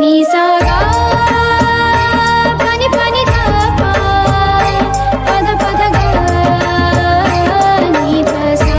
नि सा गा पनि पनि धा पा पद पद गा नि ध सा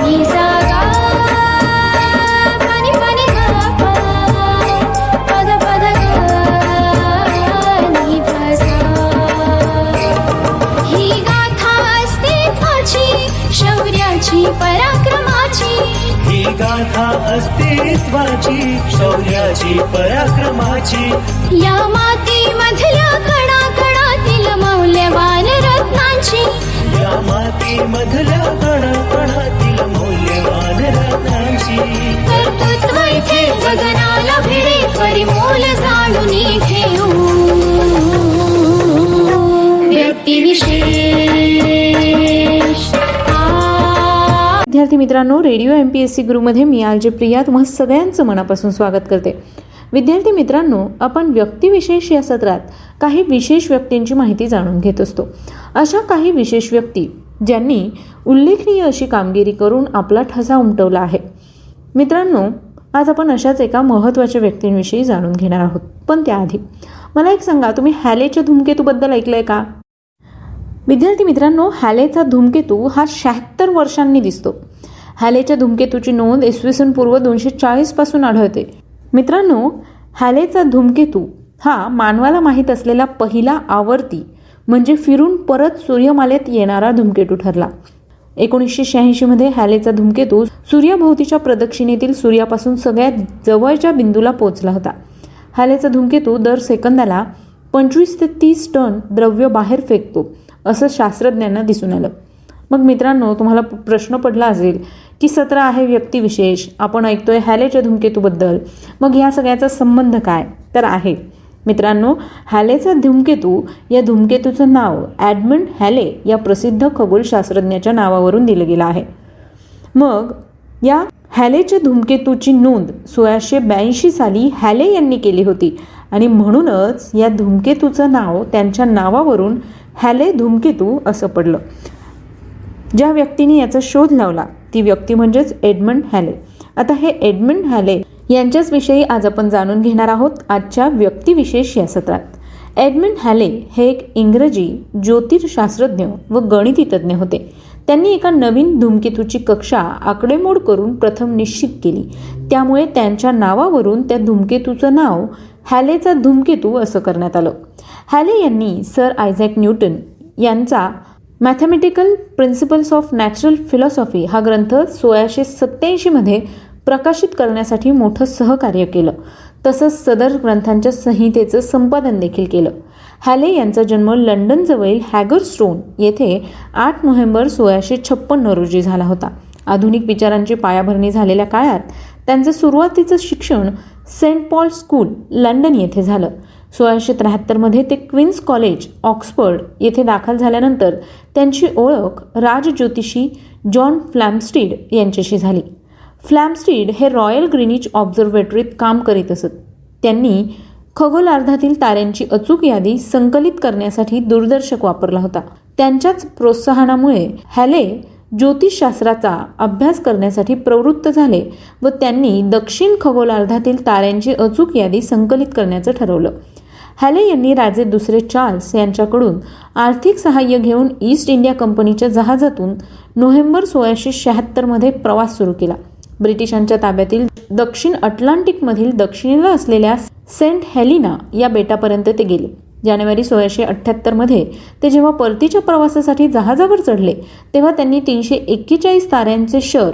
नि सा गा पनि पनि धा पा पद पद गा नि ध सा ही गाथा अस्तित्वाची शौर्याची पराक्रमाची ही गाथा अस्तित्वाची शौर्याची पराक्रमाची या मातीमधल्या कणाकणातील मौल्यवान रत्नांची या मातीमधल्या कणाकणातील मौल्यवान रत्नांची कर्तृत्व इथे गगनाला भिडे परिमोल जाणून घेऊ व्यक्तिविशेष विद्यार्थी मित्रांनो, रेडिओ MPSC गुरुमध्ये मी आरजे प्रिया तुम्हा सगळ्यांचं मनापासून स्वागत करते. विद्यार्थी मित्रांनो, आपण व्यक्तिविशेष या सत्रात काही विशेष व्यक्तींची माहिती जाणून घेत असतो. अशा काही विशेष व्यक्ती ज्यांनी उल्लेखनीय अशी कामगिरी करून आपला ठसा उमटवला आहे. मित्रांनो, आज आपण अशाच एका महत्त्वाच्या व्यक्तींविषयी जाणून घेणार आहोत. पण त्याआधी मला एक सांगा, तुम्ही हॅलेच्या धूमकेतूबद्दल ऐकलंय का? विद्यार्थी मित्रांनो, हॅलेचा धूमकेतू हा 76 वर्षांनी दिसतो. हॅलेच्या धूमकेतूची नोंद इसवी पूर्व 240 पासून आढळते. मित्रांनो, हॅलेचा धूमकेतू हा मानवाला माहीत असलेला पहिला आवर्ती म्हणजे फिरून परत सूर्यमालेत येणारा धूमकेतू ठरला. 1986 मध्ये हॅलेचा धूमकेतू सूर्याभोवतीच्या प्रदक्षिणेतील सूर्यापासून सगळ्यात जवळच्या बिंदूला पोहोचला होता. हॅलेचा धूमकेतू दर सेकंदाला 25 ते 30 टन द्रव्य बाहेर फेकतो असं शास्त्रज्ञांना दिसून आलं. मग मित्रांनो, तुम्हाला प्रश्न पडला असेल की सत्र आहे व्यक्तिविशेष, आपण ऐकतोय हॅलेच्या धूमकेतूबद्दल, मग ह्या सगळ्याचा संबंध काय? तर आहे मित्रांनो, हॅलेचा धूमकेतू या धूमकेतूचं नाव एडमंड हॅले या प्रसिद्ध खगोलशास्त्रज्ञाच्या नावावरून दिलं गेलं आहे. मग या हॅलेच्या धूमकेतूची नोंद 1682 साली हॅले यांनी केली होती आणि म्हणूनच या धूमकेतूचं नाव त्यांच्या नावावरून हॅले धूमकेतू असं पडलं. ज्या व्यक्तीने याचा शोध लावला ती व्यक्ती म्हणजेच एडमंड हॅले. आता हे एडमंड हॅले यांच्याच विषयी आज आपण जाणून घेणार आहोत आजच्या व्यक्तिविशेष या सत्रात. एडमंड हॅले हे एक इंग्रजी ज्योतिषशास्त्रज्ञ व गणितज्ञ होते. त्यांनी एका नवीन धूमकेतूची कक्षा आकडेमोड करून प्रथम निश्चित केली. त्यामुळे त्यांच्या नावावरून त्या धूमकेतूचं नाव हॅलेचा धूमकेतू असं करण्यात आलं. हॅले यांनी सर आयझॅक न्यूटन यांचा mathematical principles of natural philosophy हा ग्रंथ 1687 मध्ये प्रकाशित करण्यासाठी मोठं सहकार्य केलं. तसंच सदर ग्रंथांच्या संहितेचं संपादन देखील केलं. हॅले यांचा जन्म लंडनजवळील हॅगरस्टोन येथे 8 नोव्हेंबर 1656 रोजी झाला होता. आधुनिक विचारांची पायाभरणी झालेल्या काळात त्यांचं सुरुवातीचं शिक्षण सेंट पॉल स्कूल लंडन येथे झालं. 1673 मध्ये ते क्वीन्स कॉलेज ऑक्सफर्ड येथे दाखल झाल्यानंतर त्यांची ओळख राजज्योतिषी जॉन फ्लॅमस्टीड यांच्याशी झाली. फ्लॅमस्टीड हे रॉयल ग्रीनिच ऑब्झर्वेटरीत काम करीत असत. त्यांनी खगोलार्धातील ताऱ्यांची अचूक यादी संकलित करण्यासाठी दूरदर्शक वापरला होता. त्यांच्याच प्रोत्साहनामुळे हॅले ज्योतिषशास्त्राचा अभ्यास करण्यासाठी प्रवृत्त झाले व त्यांनी दक्षिण खगोलार्धातील ताऱ्यांची अचूक यादी संकलित करण्याचं ठरवलं. हॅले यांनी राजे दुसरे चार्ल्स यांच्याकडून आर्थिक सहाय्य घेऊन ईस्ट इंडिया कंपनीच्या जहाजातून नोव्हेंबर 1676 मध्ये प्रवास सुरू केला. ब्रिटिशांच्या ताब्यातील दक्षिण अटलांटिकमधील दक्षिणेला असलेल्या सेंट हेलिना या बेटापर्यंत ते गेले. जानेवारी 1678 मध्ये ते जेव्हा परतीच्या प्रवासासाठी जहाजावर चढले तेव्हा त्यांनी 341 ताऱ्यांचे शर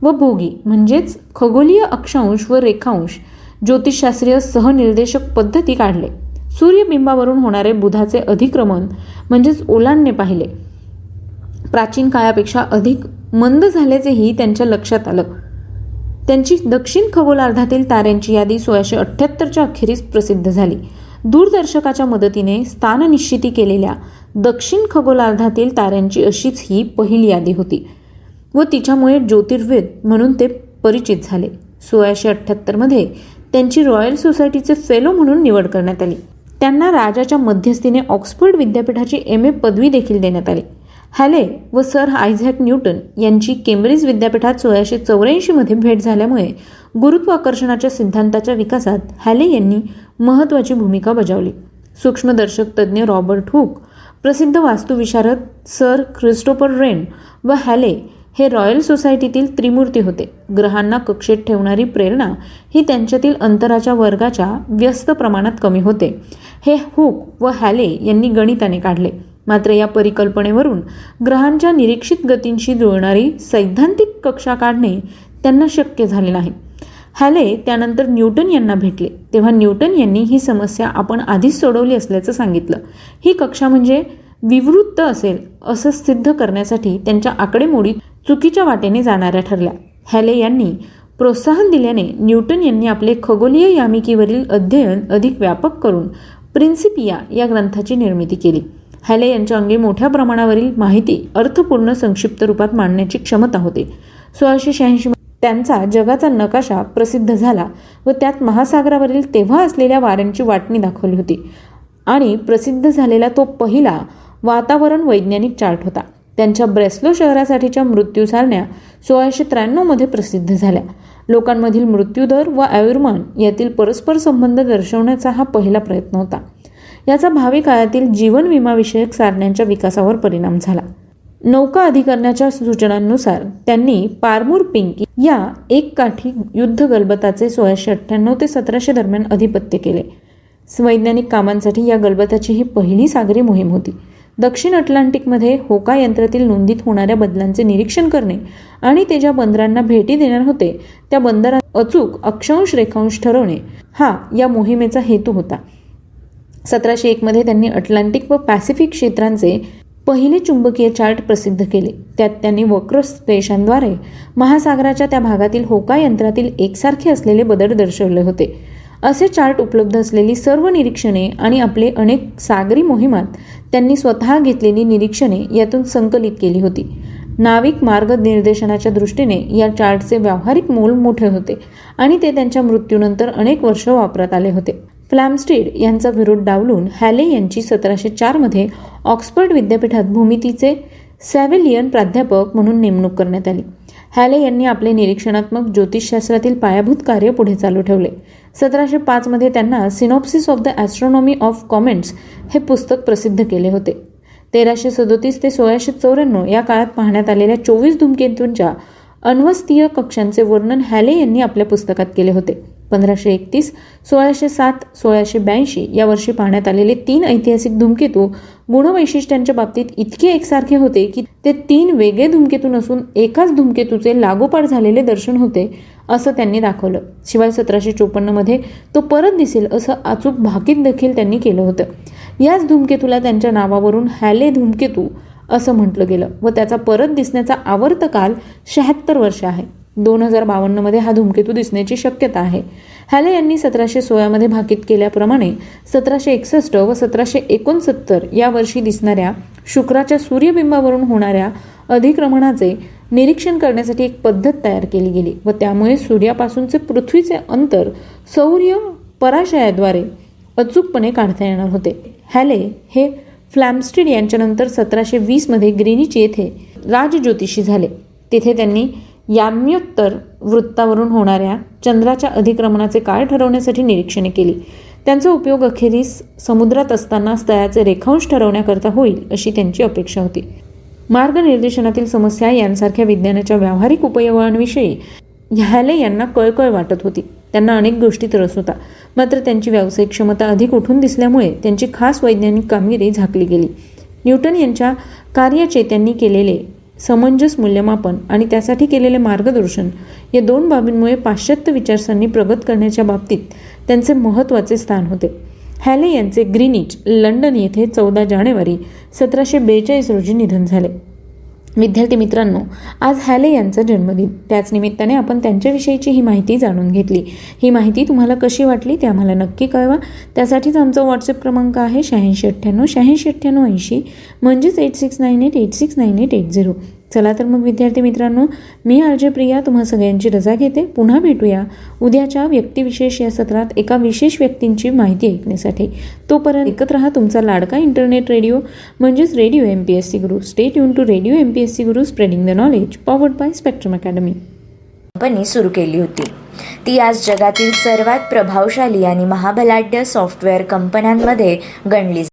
व भोगी म्हणजेच खगोलीय अक्षांश व रेखांश ज्योतिषशास्त्रीय सहनिर्देशक पद्धती काढले. सूर्यबिंबावरून होणारे बुधाचे अधिक्रमण म्हणजेच ओलांडणे पाहिले. प्राचीन काळापेक्षा अधिक मंद झाल्याचेही त्यांच्या लक्षात आलं. त्यांची दक्षिण खगोलार्धातील ताऱ्यांची यादी 1678च्या अखेरीस प्रसिद्ध झाली. दूरदर्शकाच्या मदतीने स्थाननिश्चिती केलेल्या दक्षिण खगोलार्धातील ताऱ्यांची अशीच ही पहिली यादी होती व तिच्यामुळे ज्योतिर्विद म्हणून ते परिचित झाले. 1678 मध्ये त्यांची रॉयल सोसायटीचे फेलो म्हणून निवड करण्यात आली. त्यांना राजाच्या मध्यस्थीने ऑक्सफर्ड विद्यापीठाची MA पदवी देखील देण्यात आली. हॅले व सर आयझॅक न्यूटन यांची केम्ब्रिज विद्यापीठात 1684 भेट झाल्यामुळे गुरुत्वाकर्षणाच्या सिद्धांताच्या विकासात हॅले यांनी महत्त्वाची भूमिका बजावली. सूक्ष्मदर्शक तज्ज्ञ रॉबर्ट हुक, प्रसिद्ध वास्तुविशारद सर क्रिस्टोफर रेन व हॅले हे रॉयल सोसायटीतील त्रिमूर्ती होते. ग्रहांना कक्षेत ठेवणारी प्रेरणा ही त्यांच्यातील अंतराच्या वर्गाच्या व्यस्त प्रमाणात कमी होते. हे हुक व हॅले यांनी गणिताने काढले. मात्र या परिकल्पनेवरून ग्रहांच्या निरीक्षित गतींशी जुळणारी सैद्धांतिक कक्षा काढणे त्यांना शक्य झाले नाही. हॅले त्यानंतर न्यूटन यांना भेटले तेव्हा न्यूटन यांनी ही समस्या आपण आधीच सोडवली असल्याचं सांगितलं. ही कक्षा म्हणजे विवृत्त असेल असं सिद्ध करण्यासाठी त्यांच्या आकडेमोडी चुकीच्या वाटेने जाणाऱ्या ठरल्या. हॅले यांनी प्रोत्साहन दिल्याने न्यूटन यांनी आपले खगोलीय यामिकीवरील अध्ययन अधिक व्यापक करून प्रिन्सिपिया या ग्रंथाची निर्मिती केली. हॅले यांच्या अंगी मोठ्या प्रमाणावरील माहिती अर्थपूर्ण संक्षिप्त रूपात मांडण्याची क्षमता होती. 1686 त्यांचा जगाचा नकाशा प्रसिद्ध झाला व त्यात महासागरावरील तेव्हा असलेल्या वाऱ्यांची वाटणी दाखवली होती आणि प्रसिद्ध झालेला तो पहिला वातावरण वैज्ञानिक चार्ट होता. त्यांच्या ब्रेस्लो शहरासाठीच्या मृत्यू सारण्या 1693 प्रसिद्ध झाल्या. लोकांमधील मृत्यूदर व आयुर्मान यातील परस्पर संबंध दर्शवण्याचा हा पहिला प्रयत्न होता. याचा भावी काळातील जीवन विमाविषयक सारण्यांच्या विकासावर परिणाम झाला. नौका अधिकरणाच्या सूचनांनुसार त्यांनी पारमूर पिंक या एक काठी युद्ध गलबताचे 1698 ते 1700 दरम्यान अधिपत्य केले. वैज्ञानिक कामांसाठी या गलबताची ही पहिली सागरी मोहीम होती. दक्षिण अटलांटिकमध्ये होका यंत्रातील नोंदीत होणाऱ्या बदलांचे निरीक्षण करणे आणि ते ज्या बंदरांना भेटी देणार होते त्या बंदरात अचूक अक्षांश रेखांश ठरवणे हा या मोहिमेचा हेतू होता. 1701 त्यांनी अटलांटिक व पॅसिफिक क्षेत्रांचे पहिले चुंबकीय चार्ट प्रसिद्ध केले. त्यात त्यांनी वक्र रेषांद्वारे महासागराच्या त्या भागातील होका यंत्रातील एकसारखे असलेले बदल दर्शवले होते. असे चार्ट उपलब्ध असलेली सर्व निरीक्षणे आणि आपले अनेक सागरी मोहिमात त्यांनी स्वतः घेतलेली निरीक्षणे यातून संकलित केली होती. नाविक मार्गनिर्देशनाच्या दृष्टीने या चार्टचे व्यावहारिक मोल मोठे होते आणि ते त्यांच्या मृत्यूनंतर अनेक वर्ष वापरात आले होते. फ्लॅमस्टीड यांचा विरोध डावलून हॅले यांची 1704 ऑक्सफर्ड विद्यापीठात भूमितीचे सॅव्हिलियन प्राध्यापक म्हणून नेमणूक करण्यात आली. हॅले यांनी आपले निरीक्षणात्मक ज्योतिषशास्त्रातील पायाभूत कार्य पुढे चालू ठेवले. 1705 त्यांना synopsis of the astronomy of comments हे पुस्तक प्रसिद्ध केले होते. 1337 ते 1694 या काळात पाहण्यात आलेल्या 24 धूमकेतूंच्या अन्वस्तीय कक्षांचे वर्णन हॅले यांनी आपल्या पुस्तकात केले होते. 1531, 1607, 1682 या वर्षी पाहण्यात आलेले 3 ऐतिहासिक धूमकेतू गुणवैशिष्ट्यांच्या बाबतीत इतके एकसारखे होते की ते 3 वेगळे धूमकेतू नसून एकाच धूमकेतूचे लागोपाठ झालेले दर्शन होते असं त्यांनी दाखवलं. शिवाय 1754 तो परत दिसेल असं अचूक भाकीत देखील त्यांनी केलं होतं. याच धूमकेतूला त्यांच्या नावावरून हॅले धूमकेतू असं म्हटलं गेलं व त्याचा परत दिसण्याचा आवर्त काल 76 वर्ष आहे. 2052 हा धूमकेतू दिसण्याची शक्यता आहे. हॅले यांनी 1716 भाकीत केल्याप्रमाणे 1761 व 1769 या वर्षी दिसणाऱ्या शुक्राच्या सूर्यबिंबावरून होणाऱ्या अधिक्रमणाचे निरीक्षण करण्यासाठी एक पद्धत तयार केली गेली व त्यामुळे सूर्यापासूनचे पृथ्वीचे अंतर सौर्य पराशयाद्वारे अचूकपणे काढता येणार होते. हॅले हे फ्लॅमस्टीड यांच्यानंतर 1720 ग्रीनिच येथे राजज्योतिषी झाले. तिथे त्यांनी याम्योत्तर वृत्तावरून होणाऱ्या चंद्राच्या अधिक्रमणाचे काळ ठरवण्यासाठी निरीक्षणे केली. त्यांचा उपयोग अखेरीस समुद्रात असताना स्थळाचे रेखांश ठरवण्याकरता होईल अशी त्यांची अपेक्षा होती. मार्गनिर्देशनातील समस्या यांसारख्या विज्ञानाच्या व्यावहारिक उपयोगांविषयी हॅले यांना कळकळ वाटत होती. त्यांना अनेक गोष्टीत रस होता. मात्र त्यांची व्यावसायिक क्षमता अधिक उठून दिसल्यामुळे त्यांची खास वैज्ञानिक कामगिरी झाकली गेली. न्यूटन यांच्या कार्याचे त्यांनी केलेले समंजस मूल्यमापन आणि त्यासाठी केलेले मार्गदर्शन या 2 बाबींमुळे पाश्चात्य विचारसरणी प्रगत करण्याच्या बाबतीत त्यांचे महत्त्वाचे स्थान होते. हॅले यांचे ग्रीनिच लंडन येथे 14 जानेवारी 1742 रोजी निधन झाले. विद्यार्थी मित्रांनो, आज हॅले यांचा जन्मदिन. त्याच निमित्ताने आपण त्यांच्याविषयीची ही माहिती जाणून घेतली. ही माहिती तुम्हाला कशी वाटली ते आम्हाला नक्की कळवा. त्यासाठीच आमचा व्हॉट्सअप क्रमांक आहे 8698 869880 म्हणजेच 8698869880. चला तर मग विद्यार्थी मित्रांनो, मी आरजे प्रिया तुम्हा सगळ्यांची रजा घेते. पुन्हा भेटूया उद्याच्या व्यक्तिविशेष या सत्रात एका विशेष व्यक्तींची माहिती ऐकण्यासाठी. तोपर्यंत ऐकत रहा तुमचा लाडका इंटरनेट रेडिओ म्हणजेच radio MPSC Guru. Stay tuned to radio MPSC Guru, spreading the knowledge, powered by Spectrum Academy. Company सुरू केली होती. ती आज जगातील सर्वात प्रभावशाली आणि महाबलाढ्य सॉफ्टवेअर कंपन्यांमध्ये गणली